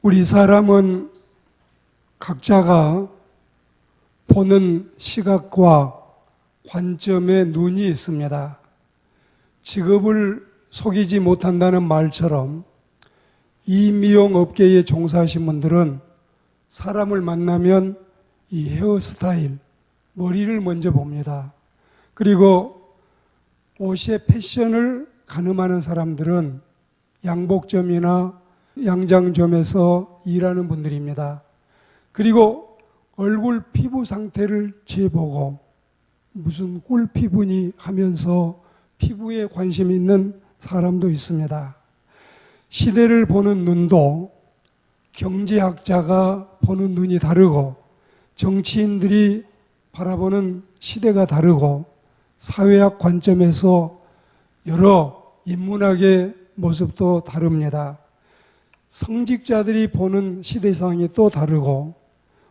우리 사람은 각자가 보는 시각과 관점에 눈이 있습니다. 직업을 속이지 못한다는 말처럼 이 미용 업계에 종사하신 분들은 사람을 만나면 이 헤어스타일, 머리를 먼저 봅니다. 그리고 옷의 패션을 가늠하는 사람들은 양복점이나 양장점에서 일하는 분들입니다. 그리고 얼굴 피부 상태를 재보고 무슨 꿀 피부니 하면서 피부에 관심 있는 사람도 있습니다. 시대를 보는 눈도 경제학자가 보는 눈이 다르고 정치인들이 바라보는 시대가 다르고 사회학 관점에서 여러 인문학의 모습도 다릅니다. 성직자들이 보는 시대상이 또 다르고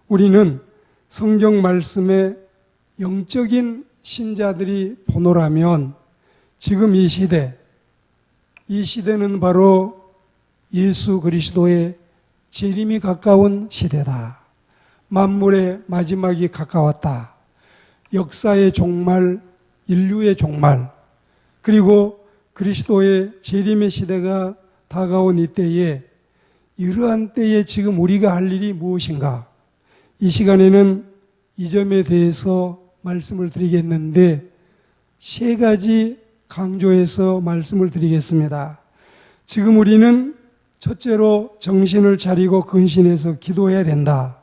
우리는 성경 말씀에 영적인 신자들이 보노라면 지금 이 시대는 바로 예수 그리스도의 재림이 가까운 시대다. 만물의 마지막이 가까웠다. 역사의 종말, 인류의 종말, 그리고 그리스도의 재림의 시대가 다가온 이때에 이러한 때에 지금 우리가 할 일이 무엇인가? 이 시간에는 이 점에 대해서 말씀을 드리겠는데 세 가지 강조해서 말씀을 드리겠습니다. 지금 우리는 첫째로 정신을 차리고 근신해서 기도해야 된다.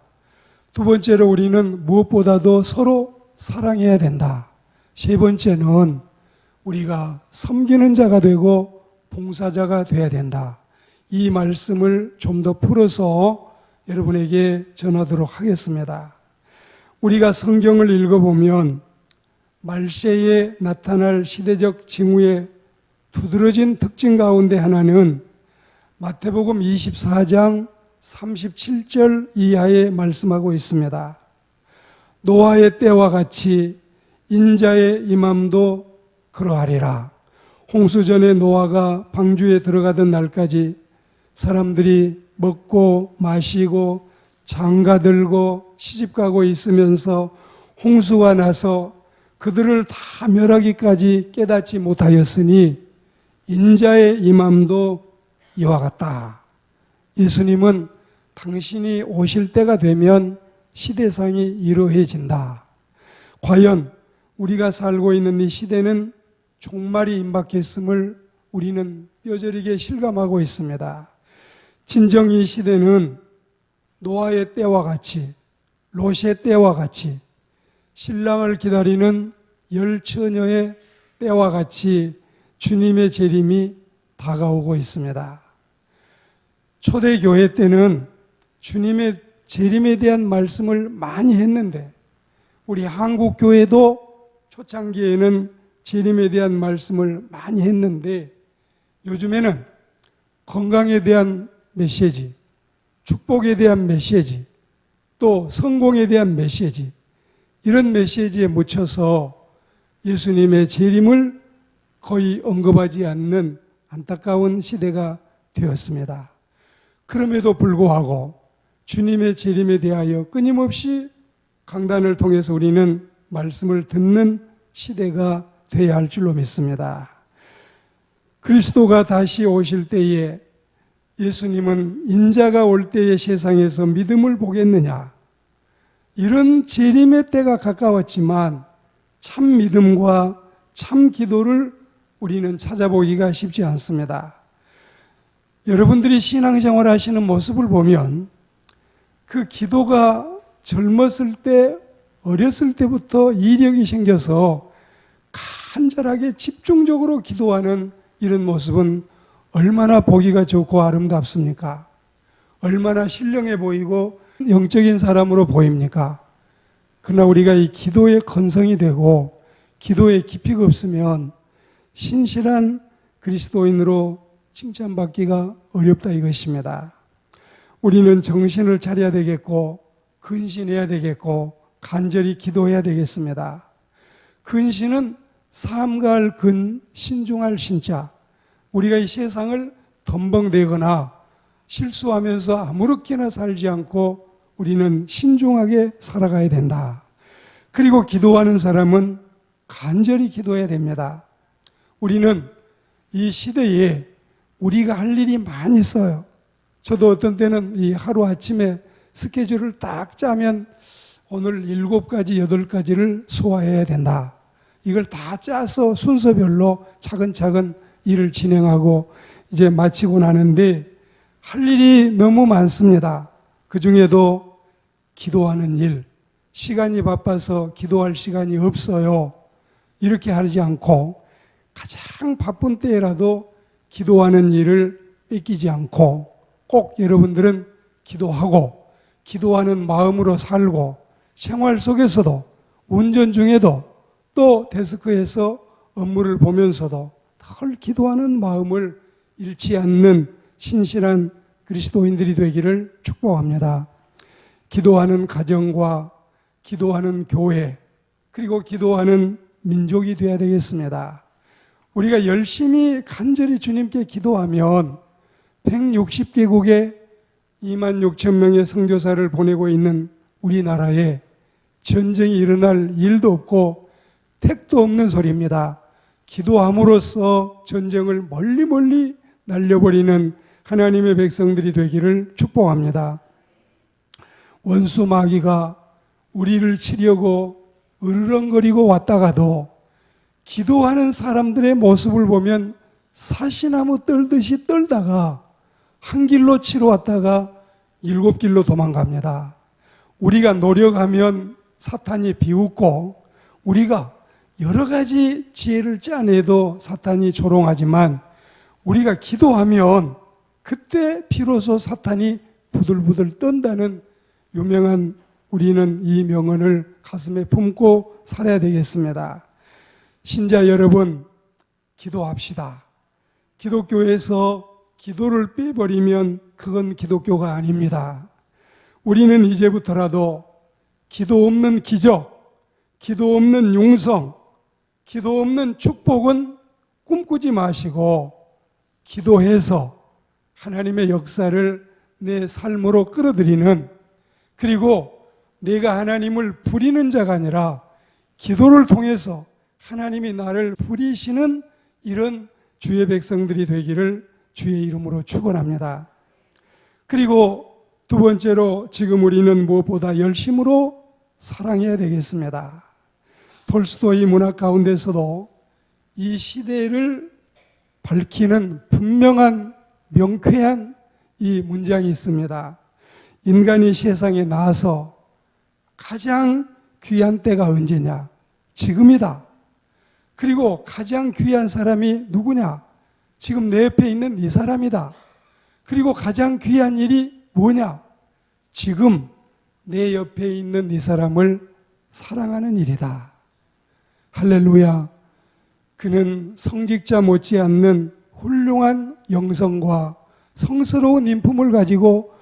두 번째로 우리는 무엇보다도 서로 사랑해야 된다. 세 번째는 우리가 섬기는 자가 되고 봉사자가 되어야 된다. 이 말씀을 좀 더 풀어서 여러분에게 전하도록 하겠습니다. 우리가 성경을 읽어보면 말세에 나타날 시대적 징후의 두드러진 특징 가운데 하나는 마태복음 24장 37절 이하에 말씀하고 있습니다. 노아의 때와 같이 인자의 임함도 그러하리라. 홍수전에 노아가 방주에 들어가던 날까지 사람들이 먹고 마시고 장가들고 시집가고 있으면서 홍수가 나서 그들을 다 멸하기까지 깨닫지 못하였으니 인자의 임함도 이와 같다. 예수님은 당신이 오실 때가 되면 시대상이 이러해진다. 과연 우리가 살고 있는 이 시대는 종말이 임박했음을 우리는 뼈저리게 실감하고 있습니다. 진정 이 시대는 노아의 때와 같이, 롯의 때와 같이, 신랑을 기다리는 열 처녀의 때와 같이 주님의 재림이 다가오고 있습니다. 초대교회 때는 주님의 재림에 대한 말씀을 많이 했는데 우리 한국교회도 초창기에는 재림에 대한 말씀을 많이 했는데 요즘에는 건강에 대한 메시지, 축복에 대한 메시지, 또 성공에 대한 메시지, 이런 메시지에 묻혀서 예수님의 재림을 거의 언급하지 않는 안타까운 시대가 되었습니다. 그럼에도 불구하고 주님의 재림에 대하여 끊임없이 강단을 통해서 우리는 말씀을 듣는 시대가 되어야 할 줄로 믿습니다. 그리스도가 다시 오실 때에 예수님은 인자가 올 때에 세상에서 믿음을 보겠느냐? 이런 재림의 때가 가까웠지만 참 믿음과 참 기도를 우리는 찾아보기가 쉽지 않습니다. 여러분들이 신앙생활 하시는 모습을 보면 그 기도가 젊었을 때, 어렸을 때부터 이력이 생겨서 간절하게 집중적으로 기도하는 이런 모습은 얼마나 보기가 좋고 아름답습니까? 얼마나 신령해 보이고 영적인 사람으로 보입니까? 그러나 우리가 이 기도에 건성이 되고 기도에 깊이가 없으면 신실한 그리스도인으로 칭찬받기가 어렵다 이것입니다. 우리는 정신을 차려야 되겠고 근신해야 되겠고 간절히 기도해야 되겠습니다. 근신은 삼가할 근, 신중할 신자. 우리가 이 세상을 덤벙대거나 실수하면서 아무렇게나 살지 않고 우리는 신중하게 살아가야 된다. 그리고 기도하는 사람은 간절히 기도해야 됩니다. 우리는 이 시대에 우리가 할 일이 많이 있어요. 저도 어떤 때는 이 하루 아침에 스케줄을 딱 짜면 오늘 7가지, 8가지를 소화해야 된다. 이걸 다 짜서 순서별로 차근차근 일을 진행하고 이제 마치고 나는데 할 일이 너무 많습니다. 그 중에도 기도하는 일, 시간이 바빠서 기도할 시간이 없어요. 이렇게 하지 않고 가장 바쁜 때라도 기도하는 일을 뺏기지 않고 꼭 여러분들은 기도하고 기도하는 마음으로 살고 생활 속에서도 운전 중에도 또 데스크에서 업무를 보면서도 늘 기도하는 마음을 잃지 않는 신실한 그리스도인들이 되기를 축복합니다. 기도하는 가정과 기도하는 교회 그리고 기도하는 민족이 되어야 되겠습니다. 우리가 열심히 간절히 주님께 기도하면 160개국에 2만 6천 명의 선교사를 보내고 있는 우리나라에 전쟁이 일어날 일도 없고 택도 없는 소리입니다. 기도함으로써 전쟁을 멀리 날려버리는 하나님의 백성들이 되기를 축복합니다. 원수 마귀가 우리를 치려고 으르렁거리고 왔다가도 기도하는 사람들의 모습을 보면 사시나무 떨듯이 떨다가 한 길로 치러 왔다가 7길로 도망갑니다. 우리가 노력하면 사탄이 비웃고 우리가 여러 가지 지혜를 짜내도 사탄이 조롱하지만 우리가 기도하면 그때 비로소 사탄이 부들부들 떤다는 유명한 우리는 이 명언을 가슴에 품고 살아야 되겠습니다. 신자 여러분, 기도합시다. 기독교에서 기도를 빼버리면 그건 기독교가 아닙니다. 우리는 이제부터라도 기도 없는 기적, 기도 없는 용성, 기도 없는 축복은 꿈꾸지 마시고 기도해서 하나님의 역사를 내 삶으로 끌어들이는, 그리고 내가 하나님을 부리는 자가 아니라 기도를 통해서 하나님이 나를 부리시는 이런 주의 백성들이 되기를 주의 이름으로 축원합니다. 그리고 두 번째로 지금 우리는 무엇보다 열심으로 사랑해야 되겠습니다. 톨스토이 문학 가운데서도 이 시대를 밝히는 분명한 명쾌한 이 문장이 있습니다. 인간이 세상에 나와서 가장 귀한 때가 언제냐? 지금이다. 그리고 가장 귀한 사람이 누구냐? 지금 내 옆에 있는 이 사람이다. 그리고 가장 귀한 일이 뭐냐? 지금 내 옆에 있는 이 사람을 사랑하는 일이다. 할렐루야. 그는 성직자 못지않는 훌륭한 영성과 성스러운 인품을 가지고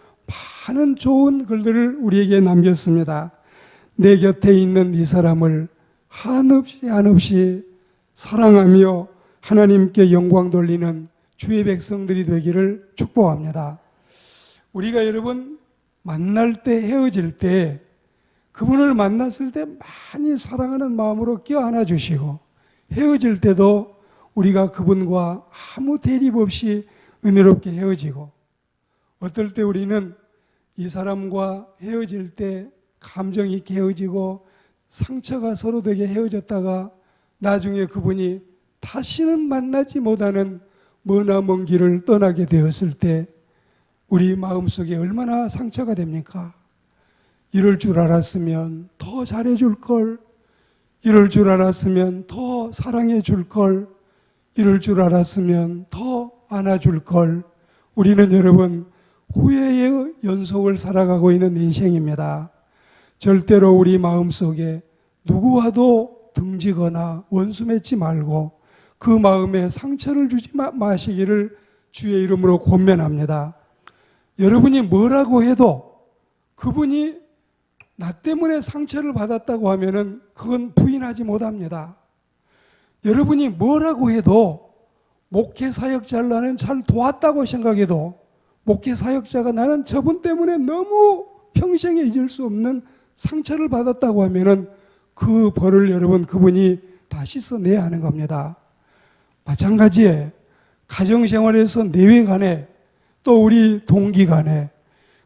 많은 좋은 글들을 우리에게 남겼습니다. 내 곁에 있는 이 사람을 한없이 사랑하며 하나님께 영광 돌리는 주의 백성들이 되기를 축복합니다. 우리가 여러분 만날 때, 헤어질 때, 그분을 만났을 때 많이 사랑하는 마음으로 껴안아 주시고, 헤어질 때도 우리가 그분과 아무 대립 없이 은혜롭게 헤어지고, 어떨 때 우리는 이 사람과 헤어질 때 감정 있게 헤어지고 상처가 서로 되게 헤어졌다가 나중에 그분이 다시는 만나지 못하는 머나먼 길을 떠나게 되었을 때 우리 마음속에 얼마나 상처가 됩니까? 이럴 줄 알았으면 더 잘해줄 걸, 이럴 줄 알았으면 더 사랑해 줄 걸, 이럴 줄 알았으면 더 안아줄 걸. 우리는 여러분 후회의 연속을 살아가고 있는 인생입니다. 절대로 우리 마음속에 누구와도 등지거나 원수 맺지 말고 그 마음에 상처를 주지 마시기를 주의 이름으로 권면합니다. 여러분이 뭐라고 해도 그분이 나 때문에 상처를 받았다고 하면은 그건 부인하지 못합니다. 여러분이 뭐라고 해도 목회 사역자를 나는 잘 도왔다고 생각해도 목회 사역자가 나는 저분 때문에 너무 평생에 잊을 수 없는 상처를 받았다고 하면은 그 벌을 여러분 그분이 다 씻어내야 하는 겁니다. 마찬가지에 가정생활에서 내외 간에 또 우리 동기 간에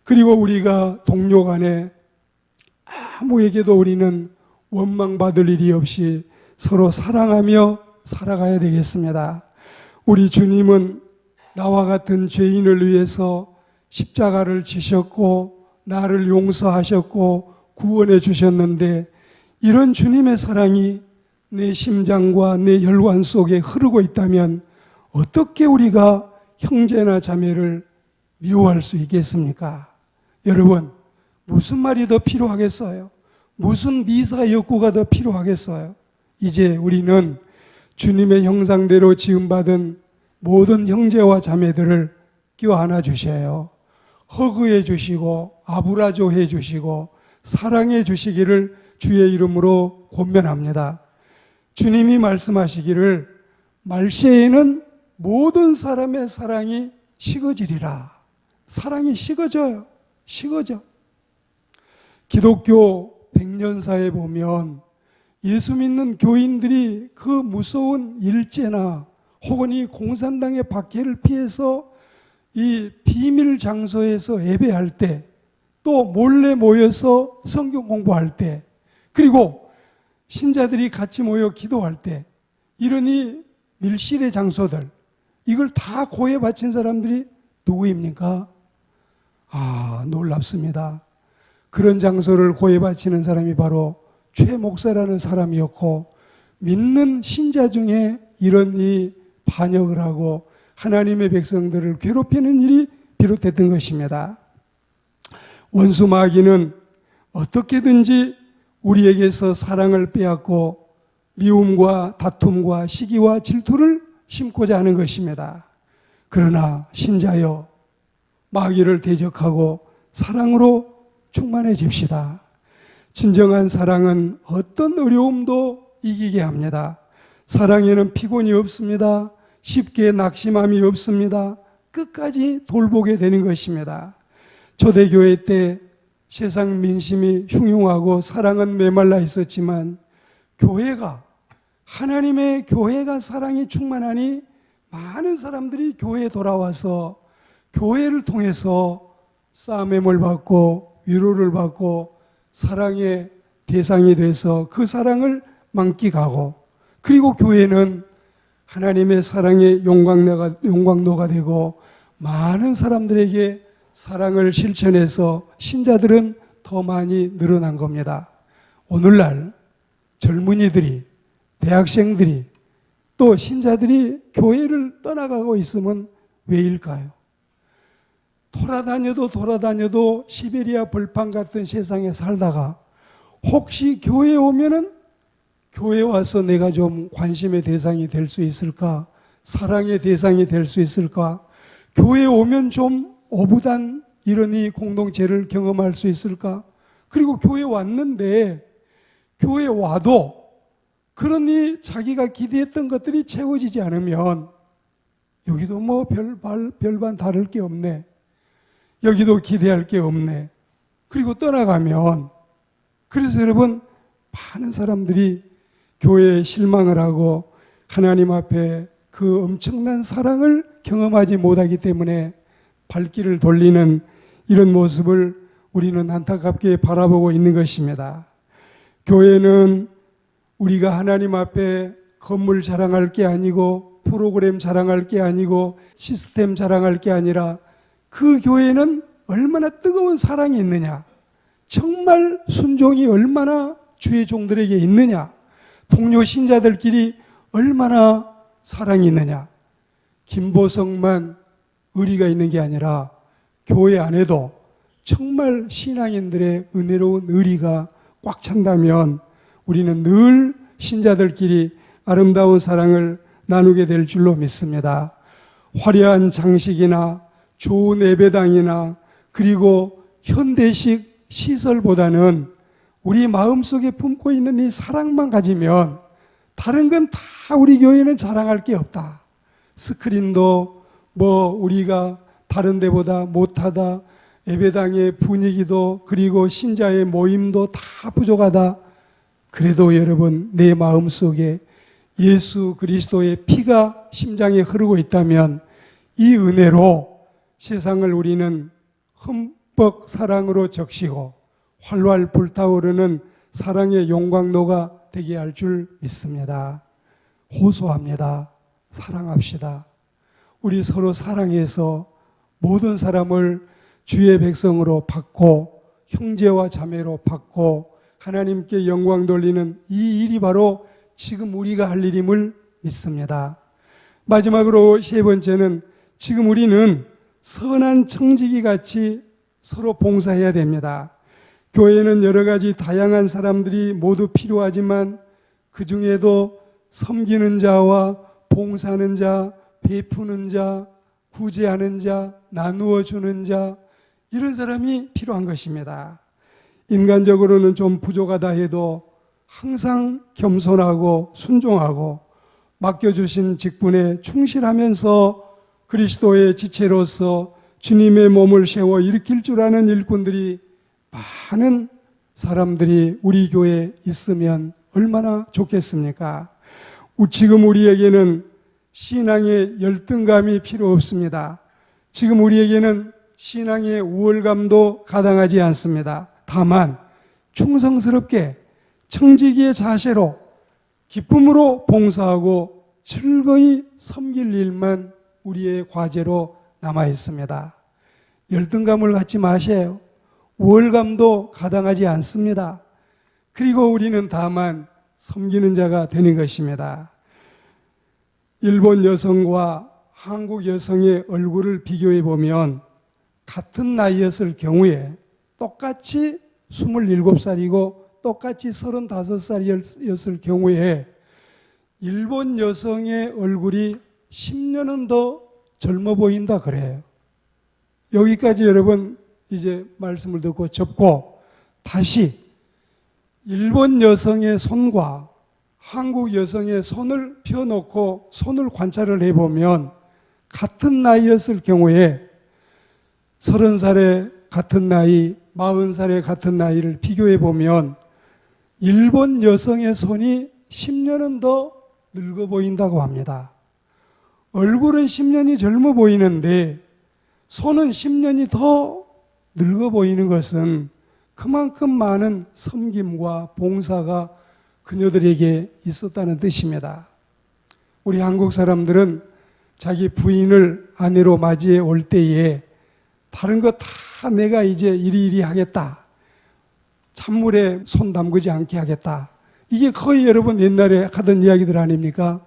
그리고 우리가 동료 간에 아무에게도 우리는 원망받을 일이 없이 서로 사랑하며 살아가야 되겠습니다. 우리 주님은 나와 같은 죄인을 위해서 십자가를 지셨고 나를 용서하셨고 구원해 주셨는데 이런 주님의 사랑이 내 심장과 내 혈관 속에 흐르고 있다면 어떻게 우리가 형제나 자매를 미워할 수 있겠습니까? 여러분, 무슨 말이 더 필요하겠어요? 무슨 미사 여구가 더 필요하겠어요? 이제 우리는 주님의 형상대로 지음받은 모든 형제와 자매들을 껴안아 주셔요. 허그해 주시고 아부라조 해 주시고 사랑해 주시기를 주의 이름으로 권면합니다. 주님이 말씀하시기를 말세에는 모든 사람의 사랑이 식어지리라. 사랑이 식어져요. 식어져. 기독교 100년사에 보면 예수 믿는 교인들이 그 무서운 일제나 혹은 이 공산당의 박해를 피해서 이 비밀 장소에서 예배할 때, 또 몰래 모여서 성경 공부할 때, 그리고 신자들이 같이 모여 기도할 때, 이런 이 밀실의 장소들, 이걸 다 고해 바친 사람들이 누구입니까? 놀랍습니다. 그런 장소를 고해 바치는 사람이 바로 최 목사라는 사람이었고, 믿는 신자 중에 이런 이 반역을 하고 하나님의 백성들을 괴롭히는 일이 비롯됐던 것입니다. 원수 마귀는 어떻게든지 우리에게서 사랑을 빼앗고 미움과 다툼과 시기와 질투를 심고자 하는 것입니다. 그러나 신자여, 마귀를 대적하고 사랑으로 충만해집시다. 진정한 사랑은 어떤 어려움도 이기게 합니다. 사랑에는 피곤이 없습니다. 쉽게 낙심함이 없습니다. 끝까지 돌보게 되는 것입니다. 초대교회 때 세상 민심이 흉흉하고 사랑은 메말라 있었지만 교회가, 하나님의 교회가 사랑이 충만하니 많은 사람들이 교회에 돌아와서 교회를 통해서 싸매물 받고 위로를 받고 사랑의 대상이 돼서 그 사랑을 만끽하고, 그리고 교회는 하나님의 사랑의 용광로가 되고 많은 사람들에게 사랑을 실천해서 신자들은 더 많이 늘어난 겁니다. 오늘날 젊은이들이, 대학생들이, 또 신자들이 교회를 떠나가고 있으면 왜일까요? 돌아다녀도 시베리아 벌판 같은 세상에 살다가 혹시 교회에 오면은 교회 와서 내가 좀 관심의 대상이 될 수 있을까? 사랑의 대상이 될 수 있을까? 교회에 오면 좀 어부단 이런 이 공동체를 경험할 수 있을까? 그리고 교회에 왔는데 교회에 와도 그러니 자기가 기대했던 것들이 채워지지 않으면 여기도 뭐 별반 다를 게 없네. 여기도 기대할 게 없네. 그리고 떠나가면, 그래서 여러분, 많은 사람들이 교회에 실망을 하고 하나님 앞에 그 엄청난 사랑을 경험하지 못하기 때문에 발길을 돌리는 이런 모습을 우리는 안타깝게 바라보고 있는 것입니다. 교회는 우리가 하나님 앞에 건물 자랑할 게 아니고 프로그램 자랑할 게 아니고 시스템 자랑할 게 아니라 그 교회는 얼마나 뜨거운 사랑이 있느냐, 정말 순종이 얼마나 주의 종들에게 있느냐, 동료 신자들끼리 얼마나 사랑이 있느냐. 김보성만 의리가 있는 게 아니라 교회 안에도 정말 신앙인들의 은혜로운 의리가 꽉 찬다면 우리는 늘 신자들끼리 아름다운 사랑을 나누게 될 줄로 믿습니다. 화려한 장식이나 좋은 예배당이나 그리고 현대식 시설보다는 우리 마음속에 품고 있는 이 사랑만 가지면 다른 건 다 우리 교회는 자랑할 게 없다. 스크린도 뭐 우리가 다른 데보다 못하다, 예배당의 분위기도 그리고 신자의 모임도 다 부족하다. 그래도 여러분, 내 마음속에 예수 그리스도의 피가 심장에 흐르고 있다면 이 은혜로 세상을 우리는 흠뻑 사랑으로 적시고 활활 불타오르는 사랑의 용광로가 되게 할 줄 믿습니다. 호소합니다. 사랑합시다. 우리 서로 사랑해서 모든 사람을 주의 백성으로 받고 형제와 자매로 받고 하나님께 영광 돌리는 이 일이 바로 지금 우리가 할 일임을 믿습니다. 마지막으로 세 번째는 지금 우리는 선한 청지기 같이 서로 봉사해야 됩니다. 교회는 여러 가지 다양한 사람들이 모두 필요하지만 그 중에도 섬기는 자와 봉사하는 자, 베푸는 자, 구제하는 자, 나누어 주는 자, 이런 사람이 필요한 것입니다. 인간적으로는 좀 부족하다 해도 항상 겸손하고 순종하고 맡겨주신 직분에 충실하면서 그리스도의 지체로서 주님의 몸을 세워 일으킬 줄 아는 일꾼들이 많은 사람들이 우리 교회에 있으면 얼마나 좋겠습니까? 지금 우리에게는 신앙의 열등감이 필요 없습니다. 지금 우리에게는 신앙의 우월감도 가당하지 않습니다. 다만 충성스럽게 청지기의 자세로 기쁨으로 봉사하고 즐거이 섬길 일만 우리의 과제로 남아 있습니다. 열등감을 갖지 마세요. 우월감도 가당하지 않습니다. 그리고 우리는 다만 섬기는 자가 되는 것입니다. 일본 여성과 한국 여성의 얼굴을 비교해 보면 같은 나이였을 경우에 똑같이 27살이고 똑같이 35살이었을 경우에 일본 여성의 얼굴이 10년은 더 젊어 보인다 그래요. 여기까지 여러분 이제 말씀을 듣고 접고 다시 일본 여성의 손과 한국 여성의 손을 펴놓고 손을 관찰을 해보면 같은 나이였을 경우에 30살의 같은 나이, 40살의 같은 나이를 비교해 보면 일본 여성의 손이 10년은 더 늙어 보인다고 합니다. 얼굴은 10년이 젊어 보이는데 손은 10년이 더 늙어 보이는 것은 그만큼 많은 섬김과 봉사가 그녀들에게 있었다는 뜻입니다. 우리 한국 사람들은 자기 부인을 아내로 맞이해 올 때에 다른 거 다 내가 이제 이리이리 하겠다. 찬물에 손 담그지 않게 하겠다. 이게 거의 여러분 옛날에 하던 이야기들 아닙니까?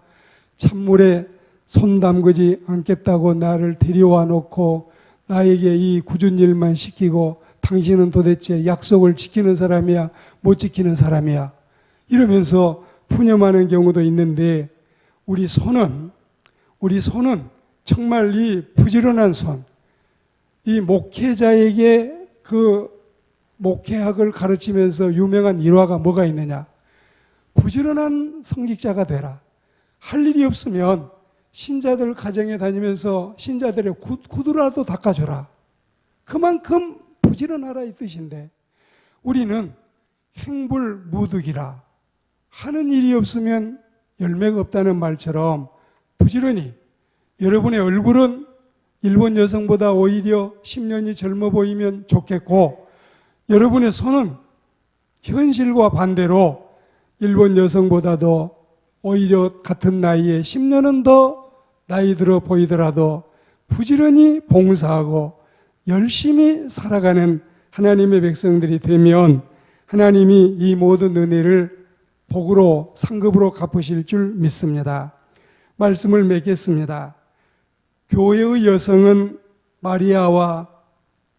찬물에 손 담그지 않겠다고 나를 데려와 놓고 나에게 이 굳은 일만 시키고 당신은 도대체 약속을 지키는 사람이야, 못 지키는 사람이야. 이러면서 푸념하는 경우도 있는데 우리 손은 정말 이 부지런한 손, 이 목회자에게 그 목회학을 가르치면서 유명한 일화가 뭐가 있느냐? 부지런한 성직자가 되라. 할 일이 없으면 신자들 가정에 다니면서 신자들의 구두라도 닦아줘라. 그만큼 부지런하라 이 뜻인데 우리는 행불무득이라. 하는 일이 없으면 열매가 없다는 말처럼 부지런히 여러분의 얼굴은 일본 여성보다 오히려 10년이 젊어 보이면 좋겠고 여러분의 손은 현실과 반대로 일본 여성보다도 오히려 같은 나이에 10년은 더 나이 들어 보이더라도 부지런히 봉사하고 열심히 살아가는 하나님의 백성들이 되면 하나님이 이 모든 은혜를 복으로 상급으로 갚으실 줄 믿습니다. 말씀을 맺겠습니다. 교회의 여성은 마리아와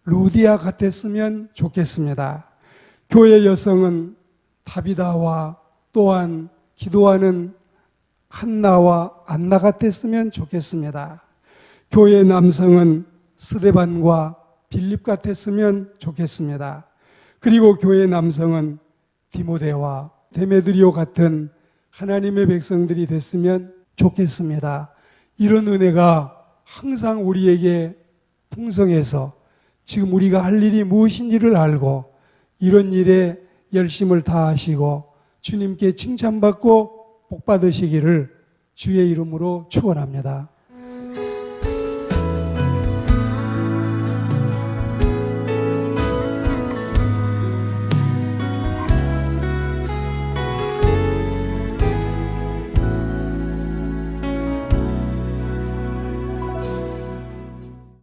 루디아 같았으면 좋겠습니다. 교회 여성은 다비다와 또한 기도하는 한나와 안나 같았으면 좋겠습니다. 교회 남성은 스데반과 빌립 같았으면 좋겠습니다. 그리고 교회 남성은 디모데와 데메드리오 같은 하나님의 백성들이 됐으면 좋겠습니다. 이런 은혜가 항상 우리에게 풍성해서 지금 우리가 할 일이 무엇인지를 알고 이런 일에 열심을 다하시고 주님께 칭찬받고 복 받으시기를 주의 이름으로 축원합니다.